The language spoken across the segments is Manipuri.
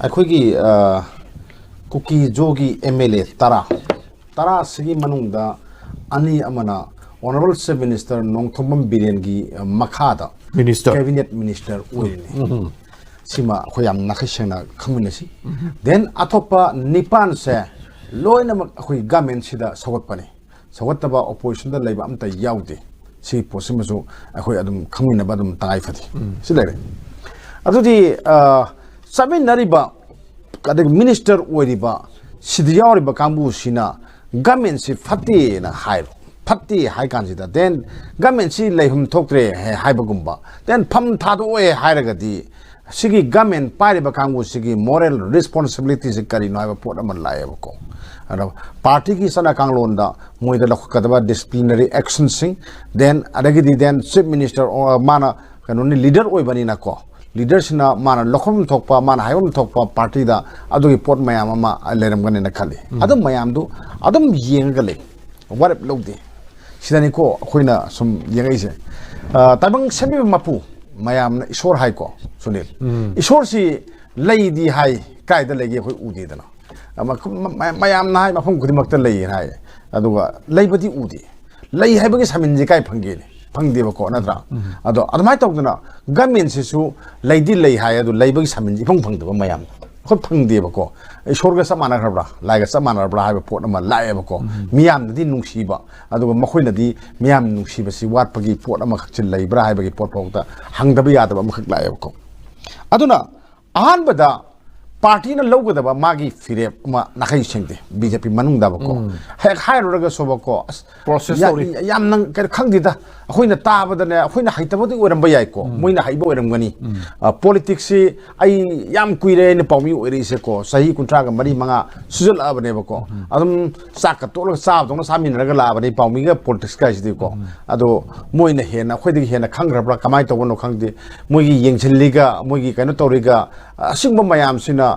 ꯑꯩꯈꯣꯏꯒꯤ ꯀꯨꯀꯤ ꯖꯣꯒꯤ MLA ꯇꯔꯥ ꯑꯁꯤꯒꯤ ꯃꯅꯨꯡꯗ ꯑꯅꯤ ꯑꯃꯅ ꯑꯣꯅꯔꯦꯕꯜ ꯆꯤꯐ ꯃꯤꯅꯤꯁꯇꯔ ꯅꯣꯡꯊꯣꯝꯕꯝ ꯕꯤꯔꯦꯟꯒꯤ ꯃꯈꯥꯗ ꯀꯦꯕꯤꯅꯦꯠ ꯃꯤꯅꯤꯁꯇꯔ ꯑꯣꯏꯔꯤꯅꯤ ꯁꯤꯃ ꯑꯩꯈꯣꯏ ꯌꯥꯝ ꯅꯥꯈꯩ ꯁꯦꯡꯅ ꯈꯪꯃꯤꯟꯅꯁꯤ ꯗꯦꯟ ꯑꯇꯣꯞꯄ ꯅꯤꯄꯥꯟꯁꯦ ꯂꯣꯏꯅꯃꯛ ꯑꯩꯈꯣꯏ ꯒꯃꯦꯟꯁꯤꯗ ꯁꯧꯒꯠꯄꯅꯤ ꯁꯧꯒꯠꯇꯕ ꯑꯣꯄꯣꯖꯤꯁꯟꯗ ꯂꯩꯕ ꯑꯝꯇ ꯌꯥꯎꯗꯦ ꯁꯤ ꯄꯣꯠꯁꯤꯃꯁꯨ ꯑꯩꯈꯣꯏ ꯑꯗꯨꯝ ꯈꯪꯃꯤꯟꯅꯕ ꯑꯗꯨꯝ ꯇꯉꯥꯏ ꯐꯗꯦ ꯁꯤ ꯂꯩꯔꯦ ꯑꯗꯨꯗꯤ ꯆꯠꯃꯤꯟꯅꯔꯤꯕ ꯑꯗꯒꯤ ꯃꯤꯅꯤꯁꯇꯔ ꯑꯣꯏꯔꯤꯕ ꯁꯤꯗ ꯌꯥꯎꯔꯤꯕ ꯀꯥꯡꯕꯨꯁꯤꯅ ꯒꯃꯦꯟꯁꯤ ꯐꯠꯇꯦꯅ ꯍꯥꯏꯔꯣ ꯐꯠꯇꯦ ꯍꯥꯏ ꯀꯥꯟꯁꯤꯗ ꯗꯦꯟ ꯒꯃꯦꯟꯁꯤ ꯂꯩꯐꯝ ꯊꯣꯛꯇ꯭ꯔꯦ ꯍꯥꯏꯕꯒꯨꯝꯕ ꯗꯦꯟ ꯐꯝ ꯊꯥꯗꯣꯛꯑꯦ ꯍꯥꯏꯔꯒꯗꯤ ꯁꯤꯒꯤ ꯒꯃꯦꯟ ꯄꯥꯏꯔꯤꯕ ꯀꯥꯡꯕꯨꯁꯤꯒꯤ ꯃꯣꯔꯦꯜ ꯔꯦꯁꯄꯣꯟꯁꯤꯕꯤꯂꯤꯇꯤꯁꯤ ꯀꯔꯤꯅꯣ ꯍꯥꯏꯕ ꯄꯣꯠ ꯑꯃ ꯂꯥꯛꯑꯦꯕꯀꯣ ꯑꯗꯣ ꯄꯥꯔꯇꯤꯒꯤ ꯆꯠꯅ ꯀꯥꯡꯂꯣꯟꯗ ꯃꯣꯏꯗ ꯂꯧꯈꯠꯀꯗꯕ ꯗꯤꯁꯤꯄ꯭ꯂꯤꯅꯔꯤ ꯑꯦꯛꯁꯟꯁꯤꯡ ꯗꯦꯟ ꯑꯗꯒꯤꯗꯤ ꯗꯦꯟ ꯆꯤꯐ ꯃꯤꯅꯤꯁꯇꯔ ꯃꯥꯅ ꯀꯩꯅꯣꯅꯤ ꯂꯤꯗꯔ ꯑꯣꯏꯕꯅꯤꯅꯀꯣ ꯂꯤꯗꯔꯁꯤꯅ ꯃꯥꯅ ꯂꯧꯐꯝ ꯊꯣꯛꯄ ꯃꯥꯅ ꯍꯥꯏꯐꯝ ꯊꯣꯛꯄ ꯄꯥꯔꯇꯤꯗ ꯑꯗꯨꯒꯤ ꯄꯣꯠ ꯃꯌꯥꯝ ꯑꯃ ꯂꯩꯔꯝꯒꯅꯤꯅ ꯈꯜꯂꯤ ꯑꯗꯨꯝ ꯃꯌꯥꯝꯗꯨ ꯑꯗꯨꯝ ꯌꯦꯡꯉꯒ ꯂꯩ ꯋꯥꯔꯦꯞ ꯂꯧꯗꯦ ꯁꯤꯗꯅꯤꯀꯣ ꯑꯩꯈꯣꯏꯅ ꯁꯨꯝ ꯌꯦꯡꯉꯛꯏꯁꯦ ꯇꯥꯏꯕꯪ ꯁꯦꯝꯕꯤꯕ ꯃꯄꯨ ꯃꯌꯥꯝꯅ ꯏꯁꯣꯔ ꯍꯥꯏꯀꯣ ꯁꯨꯅꯤꯜ ꯏꯁꯣꯔꯁꯤ ꯂꯩꯗꯤ ꯍꯥꯏ ꯀꯥꯏꯗ ꯂꯩꯒꯦ ꯑꯩꯈꯣꯏ ꯎꯗꯦꯗꯅ ꯃꯌꯥꯝꯅ ꯍꯥꯏ ꯃꯐꯝ ꯈꯨꯗꯤꯡꯃꯛꯇ ꯂꯩꯌꯦꯅ ꯍꯥꯏ ꯑꯗꯨꯒ ꯂꯩꯕꯗꯤ ꯎꯗꯦ ꯂꯩ ꯍꯥꯏꯕꯒꯤ ꯁꯥꯃꯤꯟꯁꯦ ꯀꯥꯏ ꯐꯪꯒꯦꯅꯦ ꯐꯪꯗꯦꯕꯀꯣ ꯅꯠꯇ꯭ꯔꯥ ꯑꯗꯣ ꯑꯗꯨꯃꯥꯏꯅ ꯇꯧꯗꯅ ꯒꯃꯦꯟꯁꯤꯁꯨ ꯂꯩꯗꯤ ꯂꯩ ꯍꯥꯏ ꯑꯗꯨ ꯂꯩꯕꯒꯤ ꯁꯥꯃꯤꯟꯁꯦ ꯏꯐꯪ ꯐꯪꯗꯕ ꯃꯌꯥꯝ ꯑꯩꯈꯣꯏ ꯐꯪꯗꯦꯕꯀꯣ ꯏꯁꯣꯔꯒ ꯆꯞ ꯃꯥꯟꯅꯈ꯭ꯔꯕ꯭ꯔꯥ ꯂꯥꯏꯒ ꯆꯞ ꯃꯥꯟꯅꯔꯕ꯭ꯔꯥ ꯍꯥꯏꯕ ꯄꯣꯠ ꯑꯃ ꯂꯥꯛꯑꯦꯕꯀꯣ ꯃꯤꯌꯥꯝꯅꯗꯤ ꯅꯨꯡꯁꯤꯕ ꯑꯗꯨꯒ ꯃꯈꯣꯏꯅꯗꯤ ꯃꯤꯌꯥꯝ ꯅꯨꯡꯁꯤꯕꯁꯤ ꯋꯥꯠꯄꯒꯤ ꯄꯣꯠ ꯑꯃꯈꯛꯁꯤ ꯂꯩꯕ꯭ꯔꯥ ꯍꯥꯏꯕꯒꯤ ꯄꯣꯠ ꯐꯥꯎꯗ ꯍꯪꯗꯕ ꯌꯥꯗꯕ ꯑꯃꯈꯛ ꯂꯥꯛꯑꯦꯕꯀꯣ ꯑꯗꯨꯅ ꯑꯍꯥꯟꯕꯗ ꯄꯥꯔꯇꯤꯅ ꯂꯧꯒꯗꯕ ꯃꯥꯒꯤ ꯐꯤꯔꯦꯞ ꯑꯃ ꯅꯥꯈꯩ ꯁꯦꯡꯗꯦ BJP ꯃꯅꯨꯡꯗꯕꯀꯣ ꯍꯦꯛ ꯍꯥꯏꯔꯨꯔꯒꯁꯨꯕꯀꯣ ꯑꯁ ꯌꯥꯝꯅ ꯀꯩꯅꯣ ꯈꯪꯗꯦꯗ ꯑꯩꯈꯣꯏꯅ ꯇꯥꯕꯗꯅꯦ ꯑꯩꯈꯣꯏꯅ ꯍꯩꯇꯕꯗꯤ ꯑꯣꯏꯔꯝꯕ ꯌꯥꯏꯀꯣ ꯃꯣꯏꯅ ꯍꯩꯕ ꯑꯣꯏꯔꯝꯒꯅꯤ ꯄꯣꯂꯤꯇꯤꯛꯁꯤ ꯑꯩ ꯌꯥꯝ ꯀꯨꯏꯔꯦ ꯑꯩꯅ ꯄꯥꯎꯃꯤ ꯑꯣꯏꯔꯛꯏꯁꯦꯀꯣ ꯆꯍꯤ 34 ꯁꯨꯖꯜꯂꯛꯑꯕꯅꯦꯕꯀꯣ ꯑꯗꯨꯝ ꯆꯥꯛꯀ ꯇꯣꯠꯂꯒ ꯆꯥꯕꯗꯧꯅ ꯆꯥꯃꯤꯟꯅꯔꯒ ꯂꯥꯛꯑꯕꯅꯤ ꯄꯥꯎꯃꯤꯒ ꯄꯣꯂꯤꯇꯤꯛꯁꯀꯥꯏꯁꯤꯗꯤꯀꯣ ꯑꯗꯣ ꯃꯣꯏꯅ ꯍꯦꯟꯅ ꯑꯩꯈꯣꯏꯗꯒꯤ ꯍꯦꯟꯅ ꯈꯪꯈ꯭ꯔꯕ꯭ꯔꯥ ꯀꯃꯥꯏꯅ ꯇꯧꯕꯅꯣ ꯈꯪꯗꯦ ꯃꯣꯏꯒꯤ ꯌꯦꯡꯁꯤꯜꯂꯤꯒ ꯃꯣꯏꯒꯤ ꯀꯩꯅꯣ ꯇꯧꯔꯤꯒ ꯑꯁꯤꯒꯨꯝꯕ ꯃꯌꯥꯝꯁꯤꯅ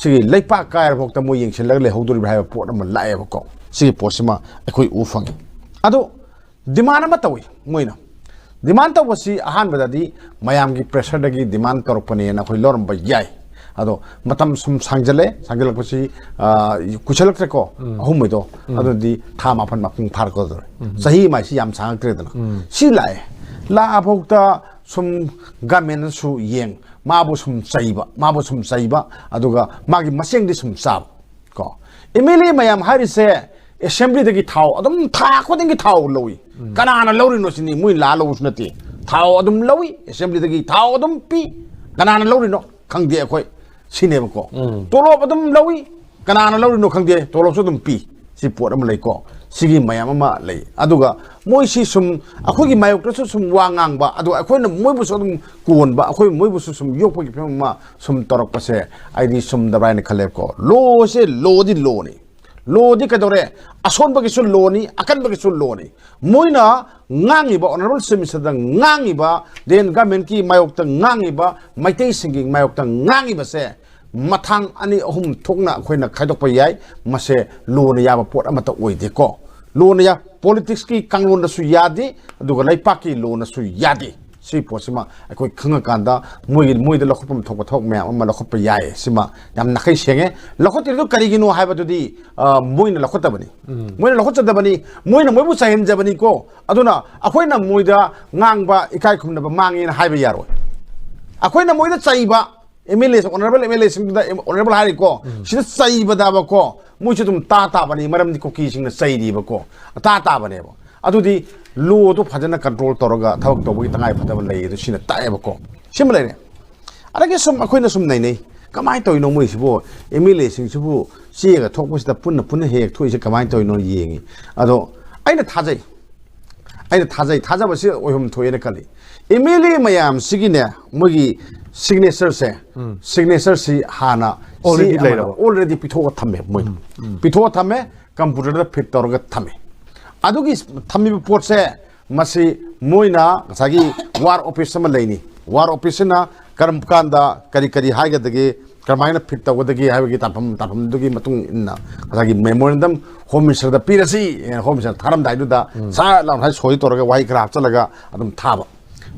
ꯁꯤꯒꯤ ꯂꯩꯄꯥꯛ ꯀꯥꯏꯔꯐꯥꯎꯗ ꯃꯣꯏ ꯌꯦꯡꯁꯤꯜꯂꯒ ꯂꯩꯍꯧꯗꯣꯔꯤꯕ꯭ꯔꯥ ꯍꯥꯏꯕ ꯄꯣꯠ ꯑꯃ ꯂꯥꯛꯑꯦꯕꯀꯣ ꯁꯤꯒꯤ ꯄꯣꯠꯁꯤꯃ ꯑꯩꯈꯣꯏ ꯎ ꯐꯪꯉꯤ ꯑꯗꯣ ꯗꯤꯃꯥꯟ ꯑꯃ ꯇꯧꯏ ꯃꯣꯏꯅ ꯗꯤꯃꯥꯟ ꯇꯧꯕꯁꯤ ꯑꯍꯥꯟꯕꯗꯗꯤ ꯃꯌꯥꯝꯒꯤ ꯄ꯭ꯔꯦꯁꯔꯗꯒꯤ ꯗꯤꯃꯥꯟ ꯇꯧꯔꯛꯄꯅꯦꯅ ꯑꯩꯈꯣꯏ ꯂꯧꯔꯝꯕ ꯌꯥꯏ ꯑꯗꯣ ꯃꯇꯝ ꯁꯨꯝ ꯁꯥꯡꯖꯜꯂꯛꯄꯁꯤ ꯀꯨꯏꯁꯜꯂꯛꯇ꯭ꯔꯦꯀꯣ ꯑꯍꯨꯝꯩꯗꯣ ꯑꯗꯨꯗꯤ ꯊꯥ 7 ꯃꯄꯨꯡ ꯐꯥꯔꯛꯀꯗꯧꯔꯦ ꯆꯍꯤ ꯑꯃꯁꯤ ꯌꯥꯝ ꯁꯥꯡꯉꯛꯇ꯭ꯔꯦꯗꯅ ꯁꯤ ꯂꯥꯛꯑꯐꯥꯎꯗ ꯁꯨꯝ ꯒꯃꯦꯟꯅꯁꯨ ꯌꯦꯡ ꯃꯥꯕꯨ ꯁꯨꯝ ꯆꯩꯕ ꯑꯗꯨꯒ ꯃꯥꯒꯤ ꯃꯁꯦꯡꯗꯤ ꯁꯨꯝ ꯆꯥꯕ ꯀꯣ MLA ꯃꯌꯥꯝ ꯍꯥꯏꯔꯤꯁꯦ ꯑꯦꯁꯦꯝꯕ꯭ꯂꯤꯗꯒꯤ ꯊꯥꯎ ꯑꯗꯨꯝ ꯊꯥ ꯈꯨꯗꯤꯡꯒꯤ ꯊꯥꯎ ꯂꯧꯏ ꯀꯅꯥꯅ ꯂꯧꯔꯤꯅꯣ ꯁꯤꯅꯤ ꯃꯣꯏ ꯂꯥꯛꯑ ꯂꯧꯕꯁꯨ ꯅꯠꯇꯦ ꯊꯥꯎ ꯑꯗꯨꯝ ꯂꯧꯏ ꯑꯦꯁꯦꯝꯕ꯭ꯂꯤꯗꯒꯤ ꯊꯥꯎ ꯑꯗꯨꯝ ꯄꯤ ꯀꯅꯥꯅ ꯂꯧꯔꯤꯅꯣ ꯈꯪꯗꯦ ꯑꯩꯈꯣꯏ ꯁꯤꯅꯦꯕꯀꯣ ꯇꯣꯂꯣꯞ ꯑꯗꯨꯝ ꯂꯧꯏ ꯀꯅꯥꯅ ꯂꯧꯔꯤꯅꯣ ꯈꯪꯗꯦ ꯇꯣꯂꯣꯞꯁꯨ ꯑꯗꯨꯝ ꯄꯤ ꯁꯤ ꯄꯣꯠ ꯑꯃ ꯂꯩꯀꯣ ꯁꯤꯒꯤ ꯃꯌꯥꯝ ꯑꯃ ꯂꯩ ꯑꯗꯨꯒ ꯃꯣꯏꯁꯤ ꯁꯨꯝ ꯑꯩꯈꯣꯏꯒꯤ ꯃꯥꯌꯣꯛꯇꯁꯨ ꯁꯨꯝ ꯋꯥ ꯉꯥꯡꯕ ꯑꯗꯨꯒ ꯑꯩꯈꯣꯏꯅ ꯃꯣꯏꯕꯨꯁꯨ ꯑꯗꯨꯝ ꯀꯣꯟꯕ ꯑꯩꯈꯣꯏ ꯃꯣꯏꯕꯨꯁꯨ ꯁꯨꯝ ꯌꯣꯛꯄꯒꯤ ꯐꯤꯕꯝ ꯑꯃ ꯁꯨꯝ ꯇꯧꯔꯛꯄꯁꯦ ꯑꯩꯗꯤ ꯆꯨꯝꯗꯕ꯭ꯔꯥ ꯍꯥꯏꯅ ꯈꯜꯂꯦꯕꯀꯣ ꯂꯣꯁꯦ ꯂꯣꯗꯤ ꯂꯣꯅꯤ ꯂꯣꯗꯤ ꯀꯩꯗꯧꯔꯦ ꯑꯁꯣꯟꯕꯒꯤꯁꯨ ꯂꯣꯅꯤ ꯑꯀꯟꯕꯒꯤꯁꯨ ꯂꯣꯅꯤ ꯃꯣꯏꯅ ꯉꯥꯡꯉꯤꯕ ꯑꯣꯅꯔꯦꯕꯜ ꯆꯤꯐ ꯃꯤꯅꯤꯁꯇꯔꯗ ꯉꯥꯡꯉꯤꯕ ꯗꯦꯟ ꯒꯃꯦꯟꯀꯤ ꯃꯥꯌꯣꯛꯇ ꯉꯥꯡꯉꯤꯕ ꯃꯩꯇꯩꯁꯤꯡꯒꯤ ꯃꯥꯌꯣꯛꯇ ꯉꯥꯡꯉꯤꯕꯁꯦ ꯃꯊꯥꯡ 2-3 ꯊꯣꯛꯅ ꯑꯩꯈꯣꯏꯅ ꯈꯥꯏꯗꯣꯛꯄ ꯌꯥꯏ ꯃꯁꯦ ꯂꯣꯅ ꯌꯥꯕ ꯄꯣꯠ ꯑꯃꯠꯇ ꯑꯣꯏꯗꯦꯀꯣ ꯂꯣꯅ ꯄꯣꯂꯤꯇꯤꯛꯁꯀꯤ ꯀꯥꯡꯂꯣꯟꯗꯁꯨ ꯌꯥꯗꯦ ꯑꯗꯨꯒ ꯂꯩꯄꯥꯛꯀꯤ ꯂꯣꯅꯁꯨ ꯌꯥꯗꯦ ꯁꯤ ꯄꯣꯠꯁꯤꯃ ꯑꯩꯈꯣই ꯈꯪꯉꯀꯥꯟꯗ ꯃꯣꯏꯗ ꯂꯧꯈꯠꯐꯝ ꯊꯣꯛꯄ ꯊꯕꯛ ꯃꯌꯥꯝ ꯑꯃ ꯂꯧꯈꯠꯄ ꯌꯥꯏ ꯁꯤꯃ ꯌꯥꯝ ꯅꯥꯈꯩ ꯁꯦꯡꯉꯦ ꯂꯧꯈꯠꯇ꯭ꯔꯤꯗꯨ ꯀꯔꯤꯒꯤꯅꯣ ꯍꯥꯏꯕꯗꯨꯗꯤ ꯃꯣꯏꯅ ꯂꯧꯈꯠꯇꯕꯅꯤ ꯃꯣꯏꯅ ꯂꯧꯈꯠꯆꯗꯕꯅꯤ ꯃꯣꯏꯅ ꯃꯣꯏꯕꯨ ꯆꯥꯏꯍꯟꯖꯕꯅꯤꯀꯣ ꯑꯗꯨꯅ ꯑꯩꯈꯣꯏꯅ ꯃꯣꯏꯗ ꯉꯥꯡꯕ ꯏꯀꯥꯏ ꯈꯨꯝꯅꯕ ꯃꯥꯡꯉꯦꯅ ꯍꯥꯏꯕ ꯌꯥꯔꯣꯏ ꯑꯩꯈꯣꯏꯅ ꯃꯣꯏꯗ ꯆꯩꯕ MLA ꯑꯣꯅꯔꯦꯕꯜ MLAꯁꯤꯡꯗꯨꯗ ꯑꯣꯅꯔꯦꯕꯜ ꯍꯥꯏꯔꯤꯀꯣ ꯁꯤꯗ ꯆꯩꯕꯗꯕꯀꯣ ꯃꯣꯏꯁꯨ ꯑꯗꯨꯝ ꯇꯥꯕꯅꯤ ꯃꯔꯝꯗꯤ ꯀꯨꯀꯤꯁꯤꯡꯅ ꯆꯩꯔꯤꯕꯀꯣ ꯇꯥꯕꯅꯦꯕ ꯑꯗꯨꯗꯤ ꯂꯣꯗꯣ ꯐꯖꯅ ꯀꯟꯇ꯭ꯔꯣꯜ ꯇꯧꯔꯒ ꯊꯕꯛ ꯇꯧꯕꯒꯤ ꯇꯉꯥꯏꯐꯗꯕ ꯂꯩ ꯑꯗꯨ ꯁꯤꯅ ꯇꯥꯛꯑꯦꯕꯀꯣ ꯁꯤꯃ ꯂꯩꯔꯦ ꯑꯗꯒꯤ ꯁꯨꯝ ꯑꯩꯈꯣꯏꯅ ꯁꯨꯝ ꯅꯩꯅꯩ ꯀꯃꯥꯏꯅ ꯇꯧꯔꯤꯅꯣ ꯃꯣꯏꯁꯤꯕꯨ MLAꯁꯤꯡꯁꯤꯕꯨ ꯆꯦꯒ ꯊꯣꯛꯄꯁꯤꯗ ꯄꯨꯟꯅ ꯍꯦꯛ ꯊꯣꯛꯏꯁꯦ ꯀꯃꯥꯏꯅ ꯇꯧꯔꯤꯅꯣ ꯌꯦꯡꯉꯤ ꯑꯗꯣ ꯑꯩꯅ ꯊꯥꯖꯕꯁꯤ ꯑꯣꯏꯐꯝ ꯊꯣꯛꯑꯦꯅ ꯈꯜꯂꯤ MLA ꯃꯌꯥꯝꯁꯤꯒꯤꯅꯦ ꯃꯣꯏꯒꯤ ꯁꯤꯒꯅꯦꯆꯔꯁꯤ ꯍꯥꯟꯅ ꯑꯣꯜꯔꯦꯗꯤ ꯄꯤꯊꯣꯛꯑ ꯊꯝꯃꯦ ꯃꯣꯏꯅ ꯄꯤꯊꯣꯛꯑ ꯊꯝꯃꯦ ꯀꯝꯄ꯭ꯌꯨꯇꯔꯗ ꯐꯤꯠ ꯇꯧꯔꯒ ꯊꯝꯃꯦ ꯑꯗꯨꯒꯤ ꯊꯝꯃꯤꯕ ꯄꯣꯠꯁꯦ ꯃꯁꯤ ꯃꯣꯏꯅ ꯉꯁꯥꯏꯒꯤ ꯋꯥꯔ ꯑꯣꯐꯤꯁ ꯑꯃ ꯂꯩꯅꯤ ꯋꯥꯔ ꯑꯣꯐꯤꯁꯁꯤꯅ ꯀꯔꯝ ꯀꯥꯟꯗ ꯀꯔꯤ ꯍꯥꯏꯒꯗꯒꯦ ꯀꯔꯝꯍꯥꯏꯅ ꯐꯤꯠ ꯇꯧꯒꯗꯒꯦ ꯍꯥꯏꯕꯒꯤ ꯇꯥꯟꯐꯝꯗꯨꯒꯤ ꯃꯇꯨꯡ ꯏꯟꯅ ꯉꯁꯥꯏꯒꯤ ꯃꯦꯃꯣꯔꯦꯟꯗꯝ ꯍꯣꯝ ꯃꯤꯅꯤꯁꯇꯔꯗ ꯄꯤꯔꯁꯤ ꯍꯣꯝ ꯃꯤꯅꯤꯁꯇꯔ ꯊꯥꯔꯝꯗꯥꯏꯗꯨꯗ ꯁꯥ ꯂꯥꯎꯅ ꯁꯣꯏ ꯇꯧꯔꯒ ꯋꯥꯍꯩ ꯈꯔ ꯍꯥꯞꯆꯜꯂꯒ ꯑꯗꯨꯝ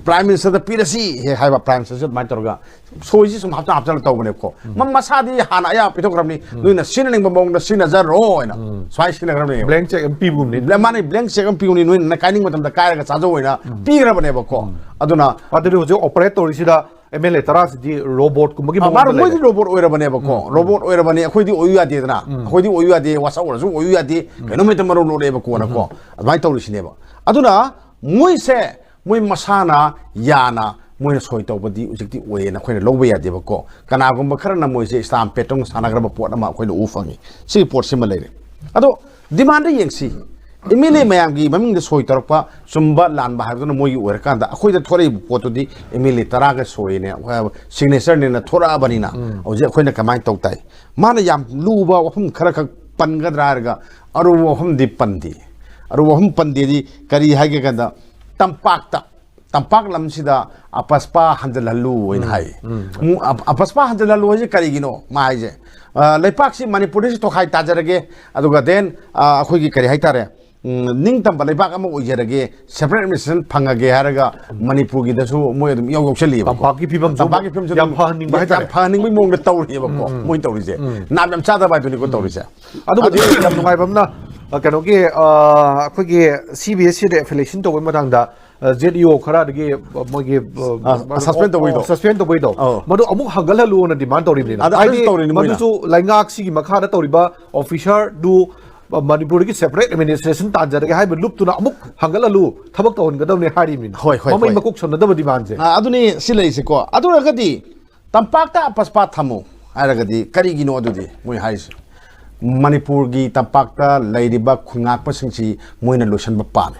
Prime Minister 的 PDC 还把 Prime Minister 买到个，所以是什么합작到不呢个，妈啥的哈那呀，比如讲你，你那新的梦的新的在roh那，所以新的个你 blank check MP บุญนี่ 那么你 blank check MP 你那开宁么他们的开那个啥子那，比个不呢个，aduna aduru jo operator sida MLA tara sidi robot kumagi mo mar mo di robot oira bane ba ko robot oira bane akhoi di oyu ade na akhoi di oyu ade wasa ora su oyu ade keno me tamaro lo le ba ko na ko adai taw si ne ba aduna moi se moi masana yana moi soi taw ba di ujik di oye na khoi na lo ba ya de ba ko kana gum ba khara na moi se stam petong sana gra ba pot na ma khoi lo u fangi si pot si ma le re ado demand yeng si MLA mayam gi maming de soi tarpa sumba lan ba habdo moi wer kan da khoi da thore potu di MLA tara ga soi ne signature ne na thora bani na o je khoi na kamai tok tai mana yam lu ba wa hum khara khak pan ga drar ga aru wa hum di pandi aru wa hum pandi di kari ha ge ga da tampak lam sida apaspa handalalu in hai apaspa handalalu je kari gino ma je leipak si manipur si to khai ta jarage aduga den akhoi gi kari hai tare ning tam balai bak ama ojerage separate administration phangage haraga manipur gi dasu moi adum yaw yoksali ba baki phibam yam phaning ba yam phaning bi mong da tawri ba ko moi tawri je nam yam chada ba tuni ko tawri se adu ba yam nungai bam na kano ge khoi ge CBSC de affiliation to ma dang da ZEO khara de moi ge suspend to wi do madu amuk hangal halu na demand tawri ni na ai madu su laingak si gi makha da tawri ba officer du Manipur ki separate administration tanjare hai lup tuna amuk hangalalu thabak ton gadam ne hari min mamai makuk sonna da demand je aduni silai se ko adura gadi tampak ta paspa thamu aragadi kari gi no adudi moi hais Manipur gi tampak ta lairiba khungak pa singchi moina lotion ba pa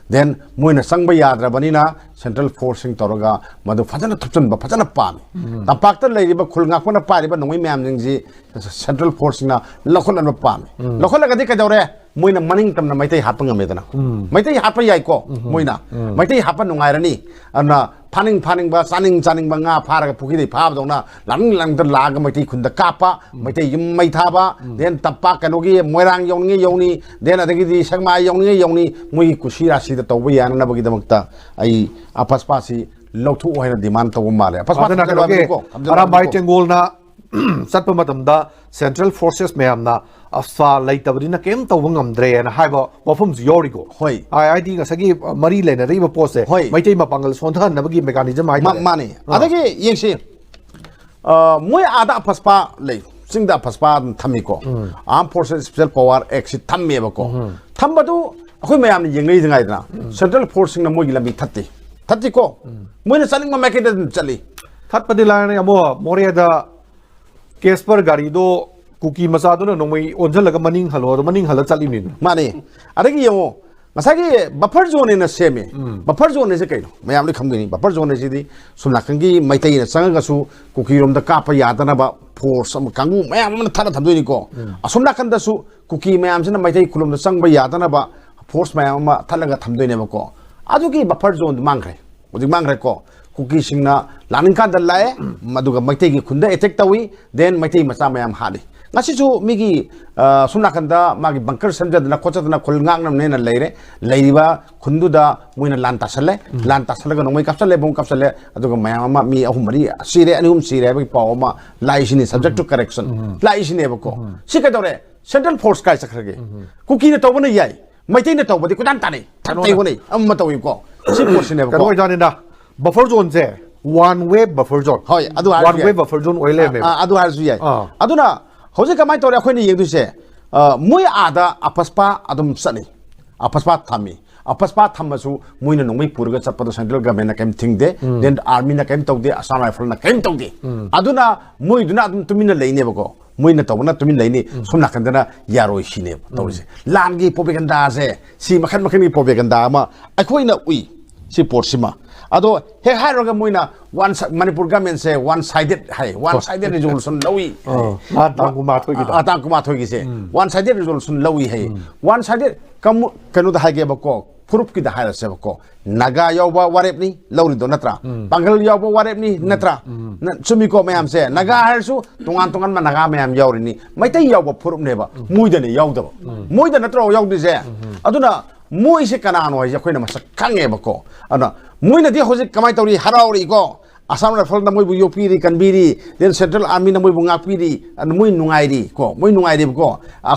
then moina sangba yadra banina central forcing toroga madu fajana thupchan ba fajana pa tampak ta lairiba khulngak pa na pa riba nongoi myam jingji central forcing na lokhol an pa lokhol ga di ka dore moina maning tam na maitai hat pa ngame dana maitai hat pa yai ko moina maitai hat pa nongai rani ana phaning ba chaning ba nga phara ga phuki dei phab dona lang da lag maitai khunda kapa maitai yum mai thaba then tampak kanogi moirang yongni then adagi di sangma yongni moi kusira si da tawba yana na bagi damakta ai apaspa si loktu oina demand taw male apaspa na kanogi ara bai tengol na satpa matamda central forces mayamna afsa laitabdina kem taw ngamdre na haiba wafum yorigo hoi IIT ga sagi mari lena riba pose maitai mapangal sonthan na bagi mechanism ai mane adagi yengsi moi ada apaspa lei singda apaspa thamiko armed forces special power act si thamme ba ko thambadu akhoi mayam ni yengai jangai na central forcing na moi lambi thatti ko moi na saling ma make chali thatpadi la na amo moria da Kesper gari do kuki masa do na nongmai onjalaga maning hala chali min mane adagi yo masagi buffer zone na seme buffer zone se kaino mayam le khamgini buffer zone se di sumlakangi maitai na sanga su kuki rom da kapa yadana ba force am kangu mayam na thana thamdoi ni ko asumna kanda su kuki mayam se na maitai kulum da sangba yadana ba force mayam ma thalaga thamdoi ne ba ko adugi buffer zone mangre odi mangre ko kuki singna laninka dalai maduga maitai gi khunda attack tawi then maitai macha mayam hali ngasi chu migi sumna kanda magi bunker samja na khocha na khulngang nam ne na leire leiriba khundu da muina lan tasale ga nomai kapsale bong kapsale aduga mayam ma mi ahum mari sire anum sire ba paw ma lai sini subject to correction lai sini ba ko sikadore central force kai sakhage kuki na tawbana yai maitai na tawbadi kudan tane tai woni amma tawi ko si force ne ba ko janina buffer zone je one way buffer zone hoi adu one way buffer zone oile me adu har zui aduna hoje kamai tore akhoi ni yegdu se moi ada apaspa adum sani apaspa thamasu moi na nongmai purga chapado central government na kem thingde then army na kem tawde assam rifle na kem tawde aduna moi duna adum tumina leine bako moi na tawna tumin leine somna kandana yaroi shine tawse langi propaganda se si makhan ni propaganda ma akhoi na ui si porsima ado he hairoga moina one Manipur government se one sided resolution lawi atang thogi se one sided resolution lawi hai one sided kanu da hage bako proof ki da haira se bako naga yoba warep ni lawri do natra bangal yoba warep ni natra chumi ko mayam se naga harsu tungan ma naga mayam yawri ni maitai yoba proof ne ba muida ne yawda muida natra yawdi se aduna moi se kana no je khoina masak kange bako ana มวยน่ะที่เขาจะกำไมตัวนี้ฮาราอีก็อาสามรัฐฟอลน่ะมวยบุยปีรีกันบีรีเดินเซ็นทรัลอาร์มีน่ะมวยบุงอาปีรีอันมวยนุ่งไงดีก็มวยนุ่งไงดีก็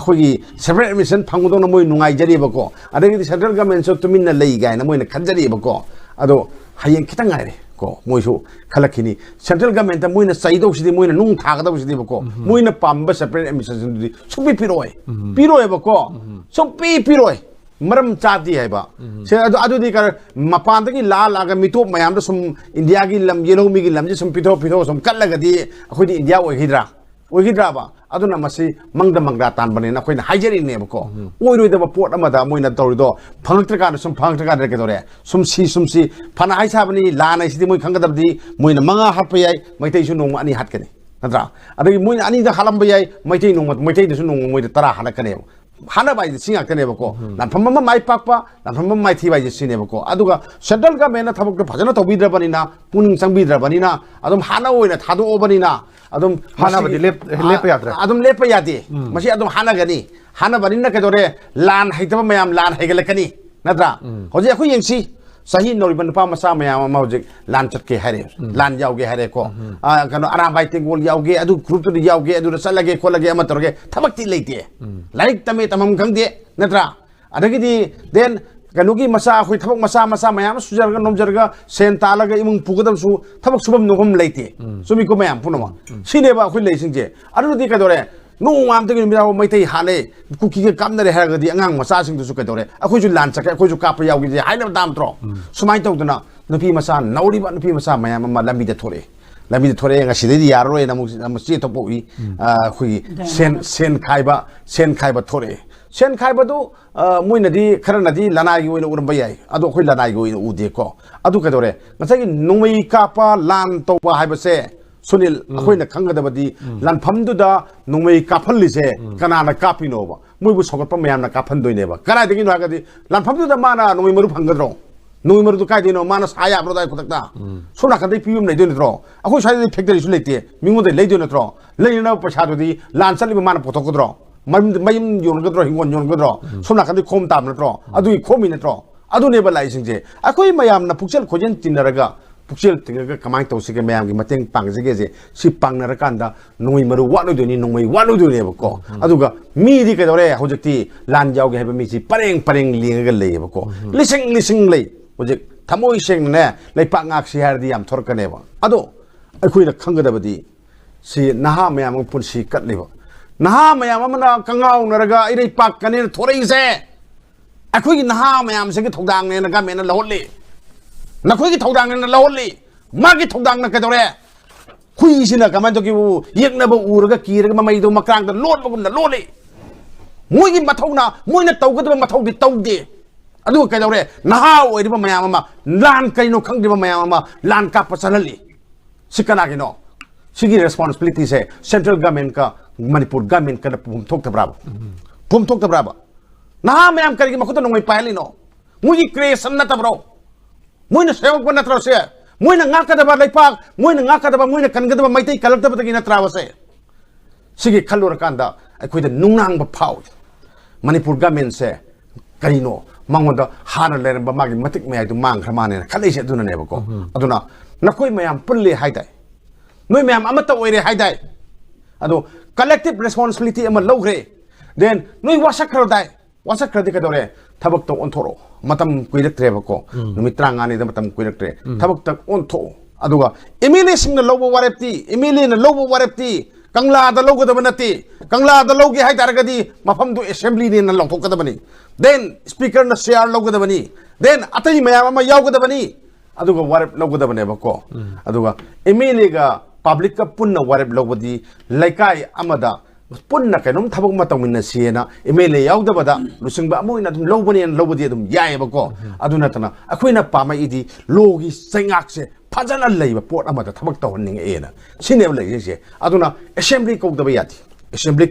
คุยเซปเรตมิชชั่นพังกุตงน่ะมวยนุ่งไงจะดีก็อันนี้ที่เซ็นทรัลกัมเมนต์สุดทุมินน่ะเลยไงน่ะมวยน่ะขันจะดีก็อันนั้นหายังคิดยังไงเลยก็มวยชูขลักขี้นี่เซ็นทรัลกัมเมนต์มวยน่ะใส่ตัวสิดีมวยน่ะนุ่งทากตัวสิดีก็มวยน่ะปั๊มเบสเซปเรตมิชชั่นดีสุปีพิโรยก็สุปีพิโรยมรมจัดดีไอ้บ้าเชื่อಅದುดีกันมาปานตะกี้ลาลากันมีตัวมายามตัวสมอินเดียกิลำเยลโลมีกิลำจะสมพิโธสมกัลละกันดีคุยที่อินเดียโอ้ยฮิดราบ้าಅದು ನಮ್ಮ ಸಿ ಮಂಗದ ತಾನ್ ಬನ್ನಿ ನಾ ಕೊಯ್ನ ಹೈಜರಿ ನೇ ಬಕೋ ಓಯ್ರು ಇದ ಪೋಟ್ ಅಮದ ಮೊಯ್ನ ತೌರಿದೋ ಫಂಗ್ತ್ರಕಾನ ರೆಕೆದೋರೆ ಸುಮ್ಸಿ ಫನ ಹೈಸಾಬನಿ ಲಾನ ಐಸಿದಿ ಮೊಯ್ ಖಂಗದಬದಿ ಮೊಯ್ನ ಮಂಗ ಹಪ್ಪ ಯಾಯ್ ಮೈತೈಸು ನೋಮ ಅನಿ ಹತ್ಕನಿ ನತ್ರ ಅದಗಿ ಮೊಯ್ನ ಅನಿದ ಹಲಂಬ ಯಾಯ್ ಮೈತೈದಸು ನೋಮ ಮೊಯ್ದ ತರ ಹಲಕನೆ hana bai singak tane bako nan phamma mai pakpa nan phamma mai thi bai sine bako aduga central government na thabak phajana tobidra banina puning sangbidra banina adum hana oina thado obanina adum hana badi lep yadra adum lep yadi masi adum hana gani hana banina kedore lan haitaba mayam lan haigalakani nadra hoji akhu yengsi sahi noriban pa masa mayam ma hoji lan chatke hare lan yauge hare ko kano aram bai tingol yauge adu group to yauge adu salage kolage amatorge thabakti leite like tame tamam khangde natra adagidi then kanugi masa khoi thabak masa mayam sujarga nomjarga sen talaga imung pugadam su thabak subam nogom leite sumi ko mayam punama sine ba khoi leisingje adu di kadore nungam tagi midaw maitai hale kuki ke kamnare haragadi angang masa sing du su kadore akhoi ju lan chaka akhoi ju kap yaugi je haina dam tro sumai tawduna nupi masa nauri ba nupi masa mayam ma lambi de thore nga sidedi yaro na mu si to poi khoi sen khaiba thore sen khaiba du muina di kharana di lanai gi oina uramba yai adu khoi lanai gi oina ude ko adu kadore ngasagi nungmei kapa lan to ba haiba se sunil akhoi na khangadabadi lan phamduda nungmei kaphalli se kanana kapino ba muibu sogat pa mayam na kaphan doine ba kana degi no agadi lan phamduda mana nungmei maru phangadro nungmei maru du kai dino mana saya bro dai kutakta sona kadai piyum nei doine tro akhoi sai factory su leite mingo dai leidone tro leina pasha do di lan sali ba mana potok dro mayim yon gadro hingon yon gadro sona kadai khom tam na tro adu khomi na tro adu ne ba lai singje akhoi mayam na pukchel khojen tinaraga pukchel tinga kamai to sige mayam gi mateng pang sige je si pang na rakanda nungmei maru wanu do ni nungmei wanu do ne ba ko aduga mi di ka dore hojekti lan jaw ge ha mi si pareng linga ga lei ba ko lising lei hojek thamoi seng ne lei pa ngak si har di yam thor ka ne ba ado akhoi na khangada badi si naha mayam pun si kat le ba naha mayam amana kangau naraga irei pak ka ne thorei se akhoi gi naha mayam se gi thodang ne na ga me na lahole nakhoi gi thodang na lahole ma gi thodang na ka dore hui sina kaman to ki bu yekna ba urga kirga ma mai do makrang da lod ba gum na lole moi gi mathona moi na tau ga da mathau di tau de adu ka dore naha oi ri ba mayam ma lan kai no khang di ba mayam ma lan ka pasanali sikana gi no sigi responsibility se central government ka manipur government ka pum thok ta braba naha mayam kari gi makhut no ngai paili no moi gi creation na ta bro moi na sevak ba na tro se moi na ngaka da ba leipak moi na ngaka da ba moi na kan ga da ba maitai kalak da ba gi na trawa se sigi khalur kanda akhoi da nungnang ba phau manipur government se karino mangonda hana leram ba magi matik me ai du mang khramane khalai se aduna ne ba ko aduna nakoi mayam pulle haidai noi mayam amata oire haidai ado collective responsibility ama logre then noi wasak khradai ka dore thabak to onthoro matam kuiraktre ba ko numitranga ni da matam kuiraktre thabak tak ontho aduga emile sing na lobo warepti kangla da logo da banati kangla da logi hai taragadi mafam du assembly ni na longthok ka da bani then speaker na share logo da bani then atai mayam ama yaw ga da bani aduga warep logo da bane ba ko aduga emile ga public ka punna warep logodi laikai amada punna kainom thabak ma tawmin siena emele yaudabada lusingba amoina dum lobodi dum yae bako aduna tana akoina pama idi logi sengak se phajana leiba pot amada thabak tawning ena sineb lei se aduna assembly ko daba yati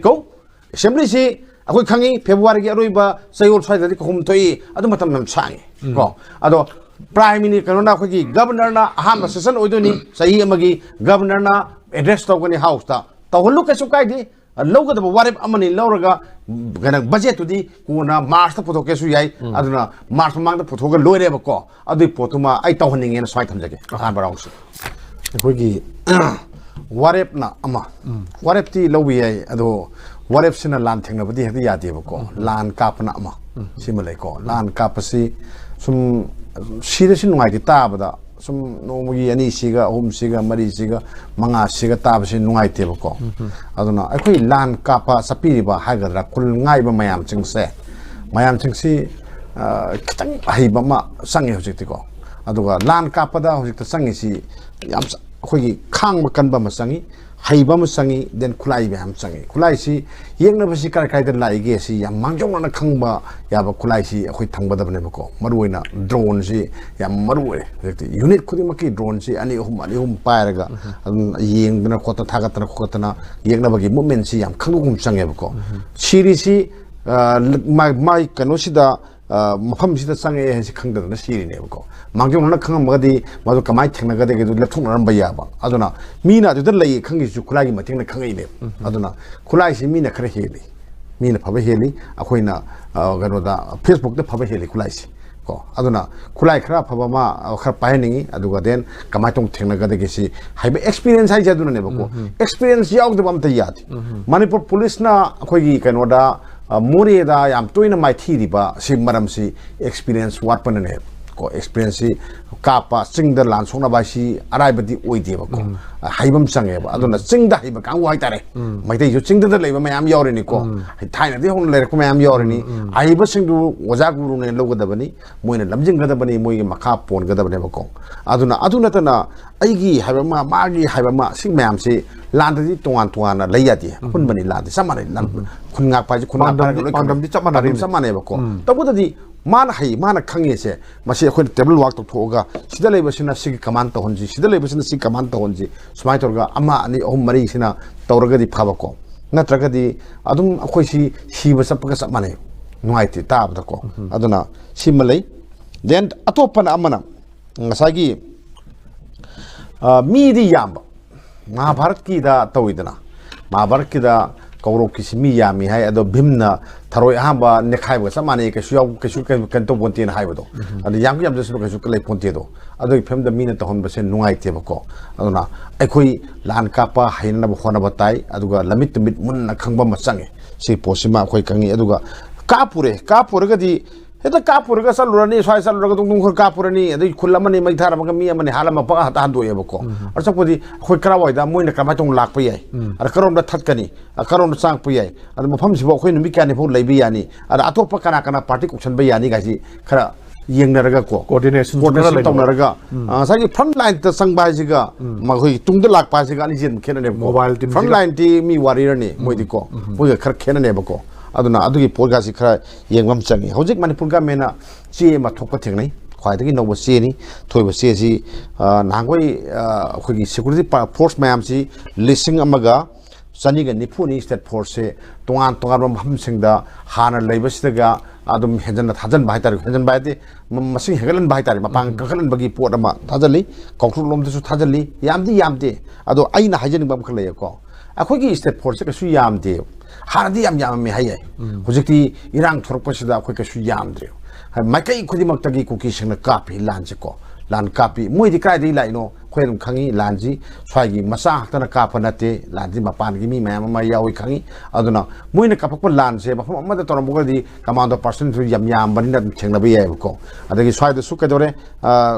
assembly si akoi khangi february gi aroiba sayol saidadi ko hum toi adu matam nam sangi ko ado prime minister kanona khogi governor na aham session oidoni sahi amagi governor na address tawgani house ta tawhulu ka sukai di ꯂꯧꯒꯗꯕ ꯋꯥꯔꯦꯞ ꯑꯃꯅꯤ ꯂꯧꯔꯒ ꯀꯩꯅꯣ ꯕꯖꯦꯠꯇꯨꯗꯤ ꯀꯣꯟꯅ ꯃꯥꯔꯁꯇ ꯄꯨꯊꯣꯛꯀꯦꯁꯨ ꯌꯥꯏ ꯑꯗꯨꯅ ꯃꯥꯔꯁ ꯃꯃꯥꯡꯗ ꯄꯨꯊꯣꯛꯑꯒ ꯂꯣꯏꯔꯦꯕꯀꯣ ꯑꯗꯨꯒꯤ ꯄꯣꯠꯇꯨꯃ ꯑꯩ ꯇꯧꯍꯟꯅꯤꯡꯉꯦꯅ ꯁꯨꯃꯥꯏꯅ ꯊꯝꯖꯒꯦ ꯑꯍꯥꯟꯕ ꯔꯥꯎꯟꯁꯦ ꯑꯩꯈꯣꯏꯒꯤ ꯋꯥꯔꯦꯞꯅ ꯑꯃ ꯋꯥꯔꯦꯞꯇꯤ ꯂꯧꯕ ꯌꯥꯏ ꯑꯗꯣ ꯋꯥꯔꯦꯞꯁꯤꯅ ꯂꯥꯟ ꯊꯦꯡꯅꯕꯗꯤ ꯍꯦꯛꯇ ꯌꯥꯗꯦꯕꯀꯣ ꯂꯥꯟ ꯀꯥꯞꯄꯅ ꯑꯃ ꯁꯤꯃ ꯂꯩꯀꯣ ꯂꯥꯟ ꯀꯥꯞꯄꯁꯤ ꯁꯨꯝ ꯁꯤꯗꯁꯨ ꯅꯨꯡꯉꯥꯏꯇꯦ ꯇꯥꯕꯗ ꯁꯨꯝ ꯅꯣꯡꯃꯒꯤ ꯑꯅꯤꯁꯤꯒ ꯑꯍꯨꯝꯁꯤꯒ ꯃꯔꯤꯁꯤga ꯃꯉꯥꯁꯤꯒ ꯇꯥꯕꯁꯤ ꯅꯨꯡꯉꯥꯏꯇꯦꯕꯀꯣ ꯑꯗꯨꯅ ꯑꯩꯈꯣꯏ ꯂꯥꯟ ꯀꯥꯞꯄ ꯆꯠꯄꯤꯔꯤꯕ ꯍꯥꯏꯒꯗ꯭ꯔꯥ ꯈꯨꯜ ꯉꯥꯏꯕ ꯃꯌꯥꯝꯁꯤꯡꯁꯤ ꯈꯤꯇꯪ ꯑꯍꯩꯕ ꯑꯃ ꯆꯪꯉꯦ ꯍꯧꯖꯤꯛꯇꯤꯀꯣ ꯑꯗꯨꯒ ꯂꯥꯟ ꯀꯥꯞꯄꯗ ꯍꯧꯖꯤꯛꯇ ꯆꯪꯉꯤꯁꯤ ꯌꯥꯝ ꯑꯩꯈꯣꯏꯒꯤ ꯈꯥꯡꯕ ꯀꯟꯕ ꯑꯃ ꯆꯪꯉꯤ ꯍꯩꯕ ꯑꯃ ꯆꯪꯉꯤ ꯗꯦꯟ ꯈꯨꯠꯂꯥꯏ ꯃꯌꯥꯝ ꯆꯪꯉꯤ ꯈꯨꯠꯂꯥꯏꯁꯤ ꯌꯦꯡꯅꯕꯁꯤ ꯀꯥꯏꯗ ꯂꯥꯛꯏꯒꯦ ꯁꯤ ꯌꯥꯝ ꯃꯥꯡꯖꯧꯅꯅ ꯈꯪꯕ ꯌꯥꯕ ꯈꯨꯠꯂꯥꯏꯁꯤ ꯑꯩꯈꯣꯏ ꯊꯝꯒꯗꯕꯅꯦꯕꯀꯣ ꯃꯔꯨꯑꯣꯏꯅ ꯗ꯭ꯔꯣꯟꯁꯤ ꯌꯥꯝ ꯃꯔꯨ ꯑꯣꯏꯔꯦ ꯍꯧꯖꯤꯛꯇꯤ ꯌꯨꯅꯤꯠ ꯈꯨꯗꯤꯡꯃꯛꯀꯤ ꯗ꯭ꯔꯣꯟꯁꯤ ꯑꯅꯤ ꯑꯍꯨꯝ ꯄꯥꯏꯔꯒ ꯑꯗꯨꯝ ꯌꯦꯡꯗꯅ ꯈꯣꯠꯇꯅ ꯊꯥꯒꯠꯇꯅ ꯈꯣꯠꯇꯅ ꯌꯦꯡꯅꯕꯒꯤ ꯃꯨꯞꯃꯦꯟꯁꯤ ꯌꯥꯝ ꯈꯪꯗꯣꯛꯄ ꯆꯪꯉꯦꯕꯀꯣ ꯁꯤꯔꯤꯁꯤ ꯃꯥꯏ ꯀꯩꯅꯣꯁꯤꯗ ꯃꯐꯝꯁꯤꯗ ꯆꯪꯉꯛꯑꯦ ꯍꯥꯏꯁꯤ ꯈꯪꯗꯗꯅ ꯁꯤꯔꯤꯅꯦꯕꯀꯣ ꯃꯥꯡꯖꯧꯅꯅ ꯈꯪꯉꯝꯃꯒꯗꯤ ꯃꯗꯨ ꯀꯃꯥꯏꯅ ꯊꯦꯡꯅꯒꯗꯒꯦꯗꯨ ꯂꯦꯞꯊꯣꯛꯅꯔꯝꯕ ꯌꯥꯕ ꯑꯗꯨꯅ ꯃꯤꯅ ꯑꯗꯨꯗ ꯂꯩ ꯈꯪꯉꯤꯁꯨ ꯈꯨꯠꯂꯥꯏꯒꯤ ꯃꯇꯦꯡꯅ ꯈꯪꯉꯛꯏꯅꯦꯕ ꯑꯗꯨꯅ ꯈꯨꯠꯂꯥꯏꯁꯤ ꯃꯤꯅ ꯈꯔ ꯍꯦꯜꯂꯤ ꯃꯤꯅ ꯐꯕ ꯍꯦꯜꯂꯤ ꯑꯩꯈꯣꯏꯅ ꯀꯩꯅꯣꯗ ꯐꯦꯁꯕꯨꯛꯇ ꯐꯕ ꯍꯦꯜꯂꯤ ꯈꯨꯠꯂꯥꯏꯁꯤ ꯀꯣ ꯑꯗꯨꯅ ꯈꯨꯠꯂꯥꯏ ꯈꯔ ꯑꯐꯕ ꯑꯃ ꯈꯔ ꯄꯥꯏꯍꯟꯅꯤꯡꯉꯤ ꯑꯗꯨꯒ ꯗꯦꯟ ꯀꯃꯥꯏꯅ ꯇꯧꯅ ꯊꯦꯡꯅꯒꯗꯒꯦ ꯁꯤ ꯍꯥꯏꯕ ꯑꯦꯛꯁꯄꯤꯔꯤꯌꯦꯟꯁ ꯍꯥꯏꯁꯦ ꯑꯗꯨꯅꯅꯦꯕꯀꯣ ꯑꯦꯛꯁꯄꯤꯔꯤꯌꯦꯟꯁ ꯌꯥꯎꯗꯕ ꯑꯝꯇ ꯌꯥꯗꯦ ꯃꯅꯤꯄꯨꯔ ꯄꯨꯂꯤꯁꯅ ꯑꯩꯈꯣꯏꯒꯤ ꯀꯩꯅꯣꯗ ꯃꯣꯔꯦꯗ ꯌꯥꯝ ꯇꯣꯏꯅ ꯃꯥꯏꯊꯤꯔꯤꯕ ꯁꯤ ꯃꯔꯝꯁꯤ ꯑꯦꯛꯁꯄꯤꯔꯤꯌꯦꯟꯁ ꯋꯥꯠꯄꯅꯅꯦ ꯀꯣ ꯑꯦꯛꯁꯄꯤꯔꯤꯌꯦꯟꯁꯁꯤ ꯀꯥꯞꯄ ꯆꯤꯡꯗ ꯂꯥꯟ ꯁꯣꯛꯅꯕ ꯍꯥꯏꯁꯤ ꯑꯔꯥꯏꯕꯗꯤ ꯑꯣꯏꯗꯦꯕꯀꯣ ꯍꯩꯕꯝ ꯆꯪꯉꯦꯕ ꯑꯗꯨꯅ ꯆꯤꯡꯗ ꯍꯩꯕ ꯀꯥꯡꯕꯨ ꯍꯥꯏꯇꯥꯔꯦ ꯃꯩꯇꯩꯁꯨ ꯆꯤꯡꯗ ꯂꯩꯕ ꯃꯌꯥꯝ ꯌꯥꯎꯔꯤꯅꯤꯀꯣ ꯊꯥꯏꯅꯗꯒꯤ ꯍꯧꯅ ꯂꯩꯔꯛꯄ ꯃꯌꯥꯝ ꯌꯥꯎꯔꯤꯅꯤ ꯑꯍꯩꯕꯁꯤꯡꯗꯨ ꯑꯣꯖꯥ ꯒꯨꯔꯨꯅ ꯂꯧꯒꯗꯕꯅꯤ ꯃꯣꯏꯅ ꯂꯝꯖꯤꯡꯒꯗꯕꯅꯤ ꯃꯣꯏꯒꯤ ꯃꯈꯥ ꯄꯣꯟꯒꯗꯕꯅꯦꯕꯀꯣ ꯑꯗꯨꯅ ꯑꯗꯨ ꯅꯠꯇꯅ ꯑꯩꯒꯤ ꯍꯥꯏꯕ ꯑꯃ ꯃꯥꯒꯤ ꯍꯥꯏꯕ ꯑꯃ ꯁꯤ ꯃꯌꯥꯝꯁꯤ ꯂꯥꯟꯗꯗꯤ ꯇꯣꯉꯥꯟꯅ ꯂꯩ ꯌꯥꯗꯦ ꯑꯄꯨꯟꯕꯅꯤ ꯂꯥꯟꯗꯤ ꯆꯞ ꯃꯥꯟꯅꯩ ꯈꯨꯟ ꯉꯥꯛꯄ ꯍꯥꯏꯁꯦ ꯈꯨꯟ ꯉꯥꯛꯄ ꯆꯞ ꯃꯥꯟꯅꯩꯕꯀꯣ ꯇꯧꯕꯗꯗꯤ ꯃꯥꯅ ꯍꯩ ꯃꯥꯅ ꯈꯪꯉꯤꯁꯦ ꯃꯁꯤ ꯑꯩꯈꯣꯏꯅ ꯇꯦꯕꯜ ꯋꯥꯔꯛ ꯇꯧꯊꯣꯛꯑꯒ ꯁꯤꯗ ꯂꯩꯕꯁꯤꯅ ꯁꯤꯒꯤ ꯀꯃꯥꯟ ꯇꯧꯍꯟꯁꯤ ꯁꯤꯗ ꯂꯩꯕꯁꯤꯅ ꯁꯤ ꯀꯃꯥꯟ ꯇꯧꯍꯟꯁꯤ ꯁꯨꯃꯥꯏꯅ ꯇꯧꯔꯒ ꯑꯃ ꯑꯅꯤ ꯑꯍꯨꯝ ꯃꯔꯤꯁꯤꯅ ꯇꯧꯔꯒꯗꯤ ꯐꯕꯀꯣ ꯅꯠꯇ꯭ꯔꯒꯗꯤ ꯑꯗꯨꯝ ꯑꯩꯈꯣꯏꯁꯤ ꯁꯤꯕ ꯆꯠꯄꯒ ꯆꯞ ꯃꯥꯟꯅꯩ ꯅꯨꯡꯉꯥꯏꯇꯦ ꯇꯥꯕꯗꯀꯣ ꯑꯗꯨꯅ ꯁꯤꯃ ꯂꯩ ꯗꯦꯟ ꯑꯇꯣꯞꯄꯅ ꯑꯃꯅ ꯉꯁꯥꯏꯒꯤ ꯃꯤꯗꯤ ꯌꯥꯝꯕ ꯃꯍꯥꯚꯥꯔꯠꯀꯤꯗ ꯇꯧꯏꯗꯅ ꯃꯍꯥꯚꯥꯔꯠꯀꯤꯗ ꯀꯧꯔꯧꯀꯤꯁꯤ ꯃꯤ ꯌꯥꯝꯃꯤ ꯍꯥꯏ ꯑꯗꯣ ꯚꯤꯝꯅ ꯊꯔꯣꯏ ꯑꯍꯥꯟꯕ ꯅꯦꯛꯈꯥꯏꯕꯒ ꯆꯞ ꯃꯥꯟꯅꯩ ꯀꯩꯁꯨ ꯀꯩꯅꯣ ꯇꯧꯄꯣꯟꯇꯦꯅ ꯍꯥꯏꯕꯗꯣ ꯑꯗꯣ ꯌꯥꯝꯖꯁꯨ ꯀꯩꯁꯨ ꯂꯩꯄꯣꯟꯇꯦꯗꯣ ꯑꯗꯨꯒꯤ ꯐꯤꯂꯝꯗ ꯃꯤꯅ ꯇꯧꯍꯟꯕꯁꯦ ꯅꯨꯡꯉꯥꯏꯇꯦꯕꯀꯣ ꯑꯗꯨꯅ ꯑꯩꯈꯣꯏ ꯂꯥꯟ ꯀꯥꯞꯄ ꯍꯩꯅꯅꯕ ꯍꯣꯠꯅꯕ ꯇꯥꯏ ꯑꯗꯨꯒ ꯂꯝꯃꯤꯠ ꯇꯨꯃꯤꯠ ꯃꯨꯟꯅ ꯈꯪꯕ ꯑꯃ ꯆꯪꯉꯦ ꯁꯤ ꯄꯣꯠꯁꯤꯃ ꯑꯩꯈꯣꯏ ꯈꯪꯉꯤ ꯑꯗꯨꯒ ꯀꯥꯞꯄꯨꯔꯒꯗꯤ ꯍꯦꯛꯇ ꯀꯥꯞꯄꯨꯔꯒ ꯆꯠꯂꯨꯔꯅꯤ ꯁ꯭ꯋꯥꯏ ꯆꯠꯂꯨꯔꯒ ꯗꯨꯡ ꯈꯔ ꯀꯥꯞꯄꯨꯔꯅꯤ ꯑꯗꯩ ꯈꯨꯜ ꯑꯃꯅꯤ ꯃꯩ ꯊꯥꯔꯝꯃꯒ ꯃꯤ ꯑꯃꯅꯤ ꯍꯥꯠꯂꯝꯃ ꯄꯛ ꯍꯟꯗꯣꯛꯑꯦꯕꯀꯣ ꯑꯆꯛꯄꯗꯤ ꯑꯩꯈꯣꯏ ꯀꯔꯥꯋꯥꯏꯗ ꯃꯣꯏꯅ ꯀꯃꯥꯏꯅ ꯇꯧꯅ ꯂꯥꯛꯄ ꯌꯥꯏ ꯑꯗ ꯀꯔꯣꯝꯗ ꯊꯠꯀꯅꯤ ꯀꯔꯣꯝꯗ ꯆꯪꯉꯛꯄ ꯌꯥꯏ ꯑꯗ ꯃꯐꯝꯁꯤꯐꯥꯎ ꯑꯩꯈꯣꯏ ꯅꯨꯃꯤꯠ ꯀꯌꯥꯅꯤꯐꯥꯎ ꯂꯩꯕ ꯌꯥꯅꯤ ꯑꯗ ꯑꯇꯣꯞꯄ ꯀꯅꯥ ꯄꯥꯔꯇꯤ ꯀꯧꯁꯟꯕ ꯌꯥꯅꯤ ꯒꯥꯏꯁꯤ ꯈꯔ ꯌꯦꯡꯅꯔꯒ ꯀꯣ ꯀꯣꯑꯣꯔꯗꯤꯅꯦꯁꯟ ꯇꯧꯅꯔꯒ ꯉꯁꯥꯏꯒꯤ ꯐ꯭ꯔꯟꯠ ꯂꯥꯏꯟꯗ ꯆꯪꯕ ꯍꯥꯏꯁꯤꯒ ꯃꯈꯣꯏꯒꯤ ꯇꯨꯡꯗ ꯂꯥꯛꯄ ꯍꯥꯏꯁꯤꯒ ꯑꯅꯤꯁꯤ ꯑꯗꯨꯝ ꯈꯦꯠꯅꯅꯦꯕꯀꯣ ꯐ꯭ꯔꯟꯠ ꯂꯥꯏꯟꯗꯤ ꯃꯤ ꯋꯥꯔꯤꯌꯔꯅꯤ ꯃꯣꯏꯗꯤꯀꯣ ꯃꯣꯏꯒ ꯈꯔ ꯈꯦꯠꯅꯅꯦꯕꯀꯣ ꯑꯗꯨꯅ ꯑꯗꯨꯒꯤ ꯄꯣꯠꯀꯥꯁꯤ ꯈꯔ ꯌꯦꯡꯕ ꯑꯃ ꯆꯪꯉꯤ ꯍꯧꯖꯤꯛ ꯃꯅꯤꯄꯨꯔ ꯒꯃꯦꯟꯅ ꯆꯦ ꯑꯃ ꯊꯣꯛꯄ ꯊꯦꯡꯅꯩ ꯈ꯭ꯋꯥꯏꯗꯒꯤ ꯅꯧꯕ ꯆꯦꯅꯤ ꯊꯣꯛꯏꯕ ꯆꯦꯁꯤ ꯅꯍꯥꯟꯈꯣꯏ ꯑꯩꯈꯣꯏꯒꯤ ꯁꯦꯀꯨꯔꯤꯇꯤ ꯐꯣꯔꯁ ꯃꯌꯥꯝꯁꯤ 1,990 ꯁ꯭ꯇꯦꯠ ꯐꯣꯔꯁꯁꯦ ꯇꯣꯉꯥꯟꯕ ꯃꯐꯝꯁꯤꯡꯗ ꯍꯥꯟꯅ ꯂꯩꯕꯁꯤꯗꯒ ꯑꯗꯨꯝ ꯍꯦꯟꯖꯟꯅ ꯊꯥꯖꯟꯕ ꯍꯥꯏꯇꯥꯔꯦ ꯍꯦꯟꯖꯟꯕ ꯍꯥꯏꯗꯤ ꯃꯁꯤꯡ ꯍꯦꯟꯒꯠꯍꯟꯕ ꯍꯥꯏꯇꯥꯔꯦ ꯃꯄꯥꯡ ꯀꯟꯈꯠꯍꯟꯕꯒꯤ ꯄꯣꯠ ꯑꯃ ꯊꯥꯖꯜꯂꯤ ꯀꯧꯇ꯭ꯔꯨꯛꯂꯣꯝꯗꯁꯨ ꯊꯥꯖꯜꯂꯤ ꯌꯥꯝꯗꯦ ꯑꯗꯣ ꯑꯩꯅ ꯍꯥꯏꯖꯅꯤꯡꯕ ꯑꯃꯈꯛ ꯂꯩꯌꯦꯀꯣ ꯑꯩꯈꯣꯏꯒꯤ ꯁ꯭ꯇꯦꯠ ꯐꯣꯔꯁꯁꯦ ꯀꯩꯁꯨ ꯌꯥꯝꯗꯦ ꯍꯥꯟꯅꯗꯤ ꯌꯥꯝꯃꯝꯃꯦ ꯍꯥꯏ ꯍꯧꯖꯤꯛꯇꯤ ꯏꯔꯥꯡ ꯊꯣꯔꯛꯄꯁꯤꯗ ꯑꯩꯈꯣꯏ ꯀꯩꯁꯨ ꯌꯥꯝꯗ꯭ꯔꯦ ꯃꯥꯏꯀꯩ ꯈꯨꯗꯤꯡꯃꯛꯇꯒꯤ ꯀꯨꯀꯤꯁꯤꯡꯅ ꯀꯥꯞꯄꯤ ꯂꯥꯟꯁꯦꯀꯣ ꯂꯥꯟ ꯀꯥꯞꯄꯤ ꯃꯣꯏꯗꯤ ꯀꯥꯏꯗꯒꯤ ꯂꯥꯛꯏꯅꯣ ꯑꯩꯈꯣꯏ ꯑꯗꯨꯝ ꯈꯪꯉꯤ ꯂꯥꯟꯁꯤ ꯁ꯭ꯋꯥꯏꯒꯤ ꯃꯆꯥ ꯉꯥꯛꯇꯅ ꯀꯥꯞꯄ ꯅꯠꯇꯦ ꯂꯥꯟꯁꯤ ꯃꯄꯥꯟꯒꯤ ꯃꯤ ꯃꯌꯥꯝ ꯑꯃ ꯌꯥꯎꯏ ꯈꯪꯉꯤ ꯑꯗꯨꯅ ꯃꯣꯏꯅ ꯀꯥꯞꯄꯛꯄ ꯂꯥꯟꯁꯦ ꯃꯐꯝ ꯑꯃꯗ ꯇꯧꯔꯝꯃꯒꯗꯤ ꯀꯃꯥꯟꯗꯣ ꯄꯥꯔꯁꯟꯁꯨ ꯌꯥꯝꯕꯅꯤꯅ ꯑꯗꯨꯝ ꯊꯦꯡꯅꯕ ꯌꯥꯏꯕꯀꯣ ꯑꯗꯒꯤ ꯁ꯭ꯋꯥꯏꯗꯁꯨ ꯀꯩꯗꯧꯔꯦ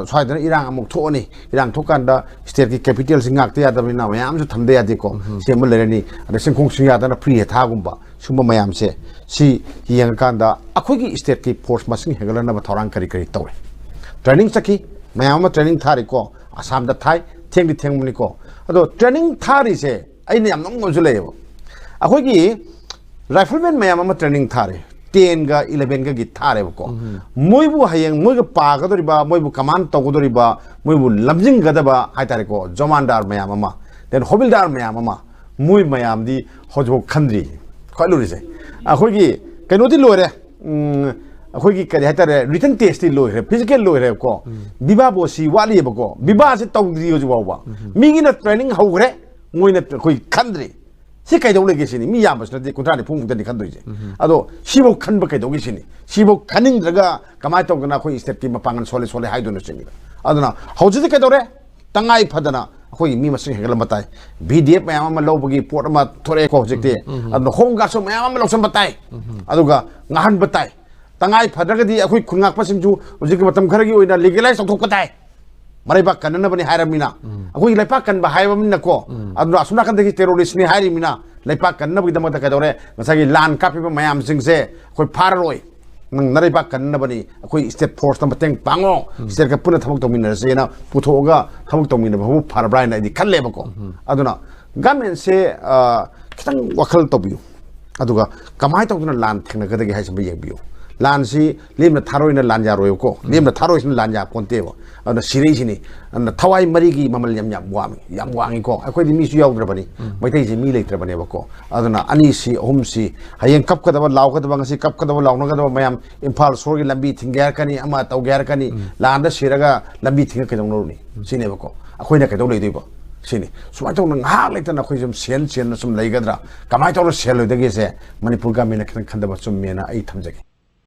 ꯁ꯭ꯋꯥꯏꯗꯅ ꯏꯔꯥꯡ ꯑꯃꯨꯛ ꯊꯣꯛꯑꯅꯤ ꯏꯔꯥꯡ ꯊꯣꯛꯀꯥꯟꯗ ꯁ꯭ꯇꯦꯠꯀꯤ ꯀꯦꯄꯤꯇꯦꯜꯁꯤ ꯉꯥꯛꯇ ꯌꯥꯗꯕꯅꯤꯅ ꯃꯌꯥꯝꯁꯨ ꯊꯝꯗ ꯌꯥꯗꯦꯀꯣ ꯁꯤ ꯑꯃ ꯂꯩꯔꯅꯤ ꯑꯗꯩ ꯆꯤꯡꯈꯣꯡ ꯆꯤꯡꯌꯥꯗꯅ ꯐ꯭ꯔꯤ ꯍꯦꯊꯥꯒꯨꯝꯕ ꯁꯨꯝꯕ ꯃꯌꯥꯝꯁꯦ ꯁꯤ ꯌꯦꯡꯉꯀꯥꯟꯗ ꯑꯩꯈꯣꯏꯒꯤ ꯁ꯭ꯇꯦꯠꯀꯤ ꯐꯣꯔꯁ ꯃꯁꯤꯡ ꯍꯦꯟꯒꯠꯍꯟꯅꯕ ꯊꯧꯔꯥꯡ ꯀꯔꯤ ꯇꯧꯋꯦ ꯇ꯭ꯔꯦꯅꯤꯡ ꯆꯠꯈꯤ ꯃꯌꯥꯝ ꯑꯃ ꯇ꯭ꯔꯦꯅꯤꯡ ꯊꯥꯔꯤꯀꯣ ꯑꯁꯥꯝꯗ ꯊꯥꯏ ꯊꯦꯡꯕꯅꯤꯀꯣ ꯑꯗꯣ ꯇ꯭ꯔꯦꯅꯤꯡ ꯊꯥꯔꯤꯁꯦ ꯑꯩꯅ ꯌꯥꯝ ꯅꯣꯡꯉꯣꯟꯁꯨ ꯂꯩꯌꯦꯕ ꯑꯩꯈꯣꯏꯒꯤ ꯔꯥꯏꯐꯜꯃꯦꯟ ꯃꯌꯥꯝ ꯑꯃ ꯇ꯭ꯔꯦꯅꯤꯡ ꯊꯥꯔꯦ 10ꯒ 11ꯒꯤ ꯊꯥꯔꯦꯕꯀꯣ ꯃꯣꯏꯕꯨ ꯍꯌꯦꯡ ꯃꯣꯏꯒ ꯄꯥꯒꯗꯧꯔꯤꯕ ꯃꯣꯏꯕꯨ ꯀꯃꯥꯟ ꯇꯧꯒꯗꯧꯔꯤꯕ ꯃꯣꯏꯕꯨ ꯂꯝꯖꯤꯡꯒꯗꯕ ꯍꯥꯏꯇꯥꯔꯦꯀꯣ ꯖꯣꯃꯥꯟꯗꯥꯔ ꯃꯌꯥꯝ ꯑꯃ ꯗꯦꯟ ꯍꯣꯕꯤꯜꯗꯥꯔ ꯃꯌꯥꯝ ꯑꯃ ꯃꯣꯏ ꯃꯌꯥꯝꯗꯤ ꯍꯧꯖꯤꯛꯐꯥꯎ ꯈꯟꯗ꯭ꯔꯤ ꯈ꯭ꯋꯥꯏ ꯂꯨꯔꯤꯁꯦ ꯑꯩꯈꯣꯏꯒꯤ ꯀꯩꯅꯣꯗꯤ ꯂꯣꯏꯔꯦ ꯑꯩꯈꯣꯏꯒꯤ ꯀꯔꯤ ꯍꯥꯏꯇꯥꯔꯦ ꯔꯤꯇꯟ ꯇꯦꯁꯇꯤ ꯂꯣꯏꯈ꯭ꯔꯦ ꯐꯤꯖꯤꯀꯦꯜ ꯂꯣꯏꯈ꯭ꯔꯦꯕꯀꯣ ꯕꯤꯕꯥꯕꯣꯁꯤ ꯋꯥꯠꯂꯤꯌꯦꯕꯀꯣ ꯕꯤꯕꯥꯁꯤ ꯇꯧꯗ꯭ꯔꯤ ꯍꯧꯖꯤꯛ ꯐꯥꯎꯕ ꯃꯤꯒꯤꯅ ꯇ꯭ꯔꯦꯅꯤꯡ ꯍꯧꯈ꯭ꯔꯦ ꯃꯣꯏꯅ ꯑꯩꯈꯣꯏ ꯈꯟꯗ꯭ꯔꯤ ꯁꯤ ꯀꯩꯗꯧꯔꯒꯦ ꯁꯤꯅꯤ ꯃꯤ ꯌꯥꯝꯕꯁꯨ ꯅꯠꯇꯦ ꯀꯨꯟꯊ꯭ꯔꯥ ꯅꯤꯐꯨꯃꯨꯛꯇꯅꯤ ꯈꯟꯗꯣꯏꯁꯦ ꯑꯗꯣ ꯁꯤꯐꯧ ꯈꯟꯕ ꯀꯩꯗꯧꯒꯦ ꯁꯤꯅꯤ ꯁꯤꯐꯧ ꯈꯟꯅꯤꯡꯗ꯭ꯔꯒ ꯀꯃꯥꯏꯅ ꯇꯧꯗꯅ ꯑꯩꯈꯣꯏ ꯁ꯭ꯇꯦꯠꯀꯤ ꯃꯄꯥꯡꯒꯜ ꯁꯣꯜꯂꯦ ꯍꯥꯏꯗꯣꯏꯅꯣ ꯁꯤꯅꯤꯕ ꯑꯗꯨꯅ ꯍꯧꯖꯤꯛꯇꯤ ꯀꯩꯗꯧꯔꯦ ꯇꯉꯥꯏ ꯐꯗꯅ ꯑꯩꯈꯣꯏꯒꯤ ꯃꯤ ꯃꯁꯤꯡ ꯍꯦꯟꯒꯠꯂꯝꯕ ꯇꯥꯏ VDF ꯃꯌꯥꯝ ꯑꯃ ꯂꯧꯕꯒꯤ ꯄꯣꯠ ꯑꯃ ꯊꯣꯛꯂꯛꯑꯦꯀꯣ ꯍꯧꯖꯤꯛꯇꯤ ꯑꯗꯨꯅ ꯍꯣꯝꯒꯥꯔꯗꯁꯨ ꯃꯌꯥꯝ ꯑꯃ ꯂꯧꯁꯟꯕ ꯇꯥꯏ ꯑꯗꯨꯒ ꯉꯥꯍꯟꯕ ꯇꯥꯏ ꯇꯉꯥꯏ ꯐꯗ꯭ꯔꯒꯗꯤ ꯑꯩꯈꯣꯏ ꯈꯨꯟ ꯉꯥꯛꯄꯁꯤꯡꯁꯨ ꯍꯧꯖꯤꯛꯀꯤ ꯃꯇꯝ ꯈꯔꯒꯤ ꯑꯣꯏꯅ ꯂꯤꯒꯦꯂꯥꯏꯁ ꯇꯧꯊꯣꯛꯄ ꯇꯥꯏ ꯃꯔꯩꯕꯥꯛ ꯀꯟꯅꯅꯕꯅꯤ ꯍꯥꯏꯔꯕꯅꯤꯅ ꯑꯩꯈꯣꯏꯒꯤ ꯂꯩꯄꯥꯛ ꯀꯟꯕ ꯍꯥꯏꯕꯅꯤꯅꯀꯣ ꯑꯗꯨꯅ ꯑꯁꯣꯝ ꯅꯥꯀꯟꯗꯒꯤ ꯇꯦꯔꯣꯔꯤꯁꯅꯤ ꯍꯥꯏꯔꯤꯕꯅꯤꯅ ꯂꯩꯄꯥꯛ ꯀꯟꯅꯕꯒꯤꯗꯃꯛꯇ ꯀꯩꯗꯧꯔꯦ ꯉꯁꯥꯏꯒꯤ ꯂꯥꯟ ꯀꯥꯞꯄꯤꯕ ꯃꯌꯥꯝꯁꯤꯡꯁꯦ ꯑꯩꯈꯣꯏ ꯐꯥꯔꯔꯣꯏ ꯅꯪ ꯅꯔꯩꯕꯥꯛ ꯀꯟꯅꯕꯅꯤ ꯑꯩꯈꯣꯏ ꯁ꯭ꯇꯦꯠ ꯐꯣꯔꯁꯇ ꯃꯇꯦꯡ ꯄꯥꯡꯉꯣ ꯁ꯭ꯇꯦꯠꯀ ꯄꯨꯟꯅ ꯊꯕꯛ ꯇꯧꯃꯤꯟꯅꯔꯁꯦꯅ ꯄꯨꯊꯣꯛꯑꯒ ꯊꯕꯛ ꯇꯧꯃꯤꯟꯅꯕꯕꯨ ꯐꯔꯕ꯭ꯔꯥ ꯍꯥꯏꯅ ꯑꯩꯗꯤ ꯈꯜꯂꯦꯕꯀꯣ ꯑꯗꯨꯅ ꯒꯃꯦꯟꯁꯦ ꯈꯤꯇꯪ ꯋꯥꯈꯜ ꯇꯧꯕꯤꯌꯨ ꯑꯗꯨꯒ ꯀꯃꯥꯏꯅ ꯇꯧꯗꯅ ꯂꯥꯟ ꯊꯦꯡꯅꯒꯗꯒꯦ ꯍꯥꯏꯁꯤꯃ ꯌꯦꯡꯕꯤꯌꯨ ꯂꯥꯟꯁꯤ ꯂꯦꯝꯅ ꯊꯥꯔꯣꯏꯅ ꯂꯥꯟ ꯌꯥꯔꯣꯏꯕꯀꯣ ꯂꯦꯝꯅ ꯊꯥꯔꯣꯏꯁꯤꯅ ꯂꯥꯟ ꯌꯥꯄꯣꯟꯇꯦꯕ ꯑꯗꯨꯅ ꯁꯤꯔꯩꯁꯤꯅꯤ ꯑꯗꯨꯅ ꯊꯋꯥꯏ ꯃꯔꯤꯒꯤ ꯃꯃꯜ ꯌꯥꯝ ꯋꯥꯡꯉꯤꯀꯣ ꯑꯩꯈꯣꯏꯗꯤ ꯃꯤꯁꯨ ꯌꯥꯎꯗ꯭ꯔꯕꯅꯤ ꯃꯩꯇꯩꯁꯤ ꯃꯤ ꯂꯩꯇ꯭ꯔꯕꯅꯦꯕꯀꯣ ꯑꯗꯨꯅ ꯑꯅꯤꯁꯤ ꯑꯍꯨꯝꯁꯤ ꯍꯌꯦꯡ ꯀꯞꯀꯗꯕ ꯂꯥꯎꯒꯗꯕ ꯉꯁꯤ ꯀꯞꯀꯗꯕ ꯂꯥꯎꯅꯒꯗꯕ ꯃꯌꯥꯝ ꯏꯝꯐꯥꯜ ꯁꯣꯔꯒꯤ ꯂꯝꯕꯤ ꯊꯤꯡꯒꯦ ꯍꯥꯏꯔꯛꯀꯅꯤ ꯑꯃ ꯇꯧꯒꯦ ꯍꯥꯏꯔꯛꯀꯅꯤ ꯂꯥꯟꯗ ꯁꯤꯔꯒ ꯂꯝꯕꯤ ꯊꯤꯡꯉ ꯀꯩꯗꯧꯅꯔꯨꯅꯤ ꯁꯤꯅꯦꯕꯀꯣ ꯑꯩꯈꯣꯏꯅ ꯀꯩꯗꯧ ꯂꯩꯗꯣꯏꯕ ꯁꯤꯅꯤ ꯁꯨꯃꯥꯏꯅ ꯇꯧꯅ ꯉꯥꯏꯍꯥꯛ ꯂꯩꯇꯅ ꯑꯩꯈꯣꯏ ꯁꯨꯝ ꯁꯦꯟꯅ ꯁꯨꯝ ꯂꯩꯒꯗ꯭ꯔꯥ ꯀꯃꯥꯏꯅ ꯇꯧꯔ ꯁꯦꯜꯂꯣꯏꯗꯒꯦꯁꯦ ꯃꯅꯤꯄꯨꯔ ꯒꯃꯦꯟꯅ ꯈꯤꯇꯪ ꯈꯟꯗꯕ ꯆꯨꯝꯃꯦꯅ ꯑꯩ ꯊꯝꯖꯒꯦ